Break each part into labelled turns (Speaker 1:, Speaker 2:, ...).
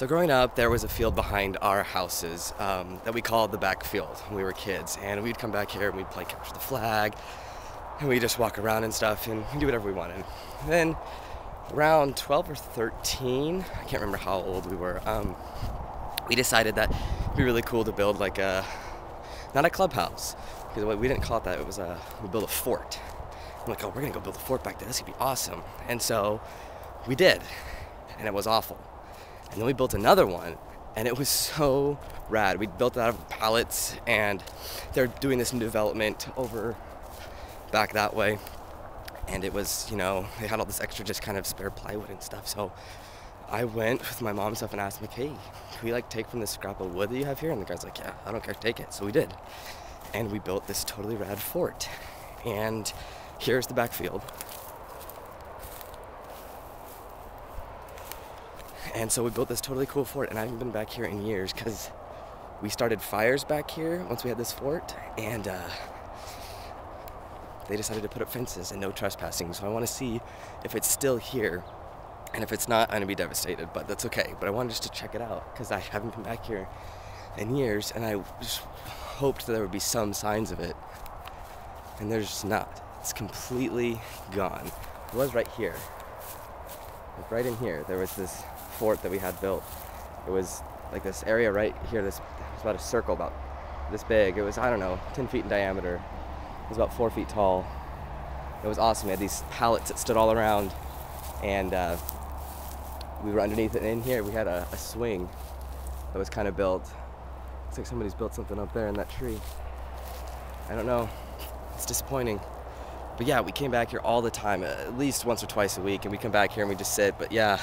Speaker 1: So growing up, there was a field behind our houses that we called the backfield when we were kids. And we'd come back here and we'd play capture the flag. And we'd just walk around and stuff and do whatever we wanted. And then around 12 or 13, I can't remember how old we were, we decided that it'd be really cool to build like not a clubhouse, because we didn't call it that, it was we built a fort. I'm like, oh, we're gonna go build a fort back there, this could be awesome. And so we did, and it was awful. And then we built another one, and it was so rad. We built it out of pallets, and they're doing this new development over back that way. And it was, you know, they had all this extra just kind of spare plywood and stuff. So I went with my mom and stuff and asked him, like, hey, can we like take from this scrap of wood that you have here? And the guy's like, yeah, I don't care, take it. So we did. And we built this totally rad fort. And here's the backfield. And so we built this totally cool fort, and I haven't been back here in years because we started fires back here once we had this fort, and they decided to put up fences and no trespassing. So I want to see if it's still here, and if it's not, I'm gonna be devastated, but that's okay. But I wanted just to check it out because I haven't been back here in years, and I just hoped that there would be some signs of it, and there's just not. It's completely gone. It was right here, like right in here. There was this fort that we had built. It was like this area right here. This was about a circle about this big. It was, I don't know, 10 feet in diameter. It was about 4 feet tall. It was awesome. We had these pallets that stood all around, and we were underneath it. And in here we had a swing that was kind of built. Looks like somebody's built something up there in that tree. I don't know. It's disappointing. But yeah, we came back here all the time, at least once or twice a week, and we come back here and we just sit. But yeah,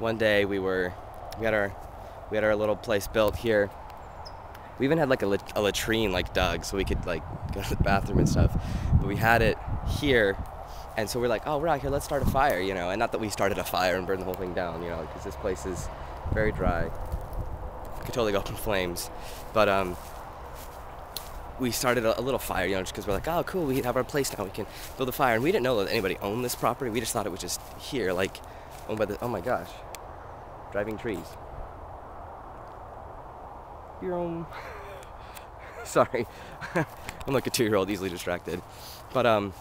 Speaker 1: one day we had our little place built here. We even had like a latrine like dug so we could like go to the bathroom and stuff. But we had it here, and so we're like, oh, we're out here, let's start a fire, you know. And not that we started a fire and burned the whole thing down, you know, because this place is very dry. It could totally go up in flames. But we started a little fire, you know, just because we're like, oh, cool, we have our place now, we can build a fire. And we didn't know that anybody owned this property. We just thought it was just here, like, owned by the, oh my gosh, driving trees. Sorry, I'm like a 2-year-old, easily distracted. But so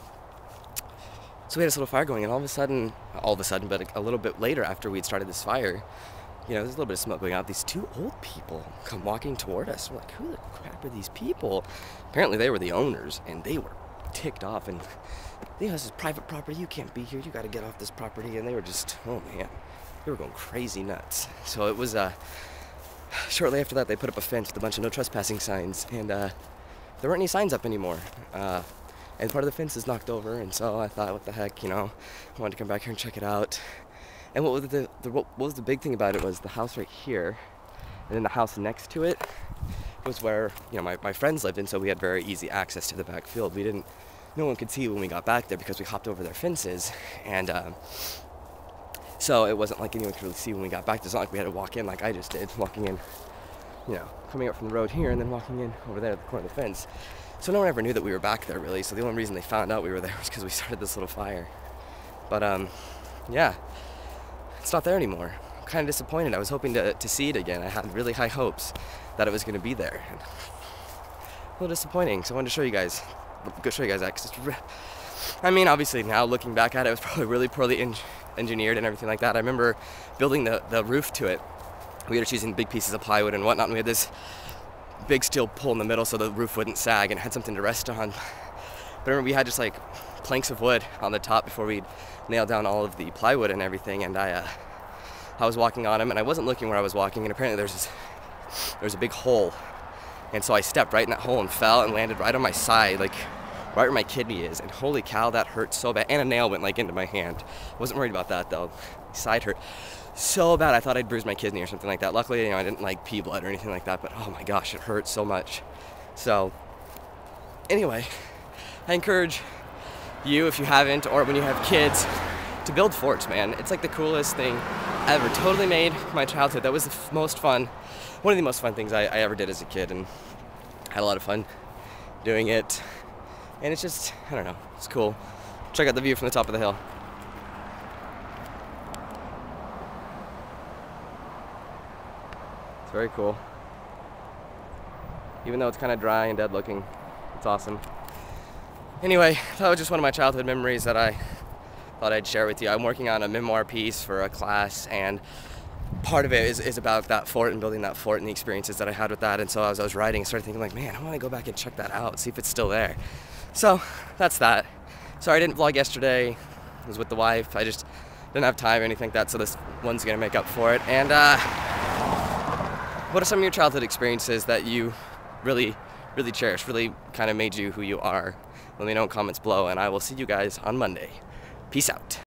Speaker 1: we had this little fire going, and all of a sudden, but a little bit later after we'd started this fire, you know, there's a little bit of smoke going out. These 2 old people come walking toward us. We're like, who the crap are these people? Apparently they were the owners, and they were ticked off, and you know, this is private property, you can't be here, you gotta get off this property. And they were just, oh man, they were going crazy nuts. So it was, shortly after that, they put up a fence with a bunch of no trespassing signs, and there weren't any signs up anymore. And part of the fence is knocked over, and so I thought, what the heck, you know, I wanted to come back here and check it out. And what was the big thing about it was the house right here, and then the house next to it was where, you know, my friends lived, and so we had very easy access to the back field. No one could see when we got back there because we hopped over their fences, and so it wasn't like anyone could really see when we got back. It's not like we had to walk in like I just did, walking in, you know, coming up from the road here and then walking in over there at the corner of the fence. So no one ever knew that we were back there, really. So the only reason they found out we were there was because we started this little fire. But yeah, it's not there anymore. I'm kind of disappointed. I was hoping to see it again. I had really high hopes that it was going to be there. And a little disappointing. So I wanted to show you guys that. 'Cause I mean, obviously now looking back at it, it was probably really poorly engineered and everything like that. I remember building the roof to it. We were just using big pieces of plywood and whatnot, and we had this big steel pole in the middle so the roof wouldn't sag, and it had something to rest on. But I remember we had just like planks of wood on the top before we'd nailed down all of the plywood and everything, and I was walking on them, and I wasn't looking where I was walking, and apparently there's a big hole, and so I stepped right in that hole and fell and landed right on my side, like right where my kidney is, and holy cow, that hurt so bad, and a nail went like into my hand. Wasn't worried about that though. My side hurt so bad, I thought I'd bruised my kidney or something like that. Luckily, you know, I didn't like pee blood or anything like that, but oh my gosh, it hurt so much. So anyway, I encourage you, if you haven't, or when you have kids, to build forts, man. It's like the coolest thing ever. Totally made my childhood. That was the most fun, one of the most fun things I ever did as a kid, and had a lot of fun doing it. And it's just, I don't know, it's cool. Check out the view from the top of the hill. It's very cool. Even though it's kind of dry and dead looking, it's awesome. Anyway, that was just one of my childhood memories that I thought I'd share with you. I'm working on a memoir piece for a class, and part of it is about that fort and building that fort and the experiences that I had with that. And so as I was writing, I started thinking like, man, I want to go back and check that out, see if it's still there. So that's that. Sorry I didn't vlog yesterday. I was with the wife. I just didn't have time or anything like that, so this one's gonna make up for it. And what are some of your childhood experiences that you really cherished, really kind of made you who you are? Let me know in comments below, and I will see you guys on Monday. Peace out.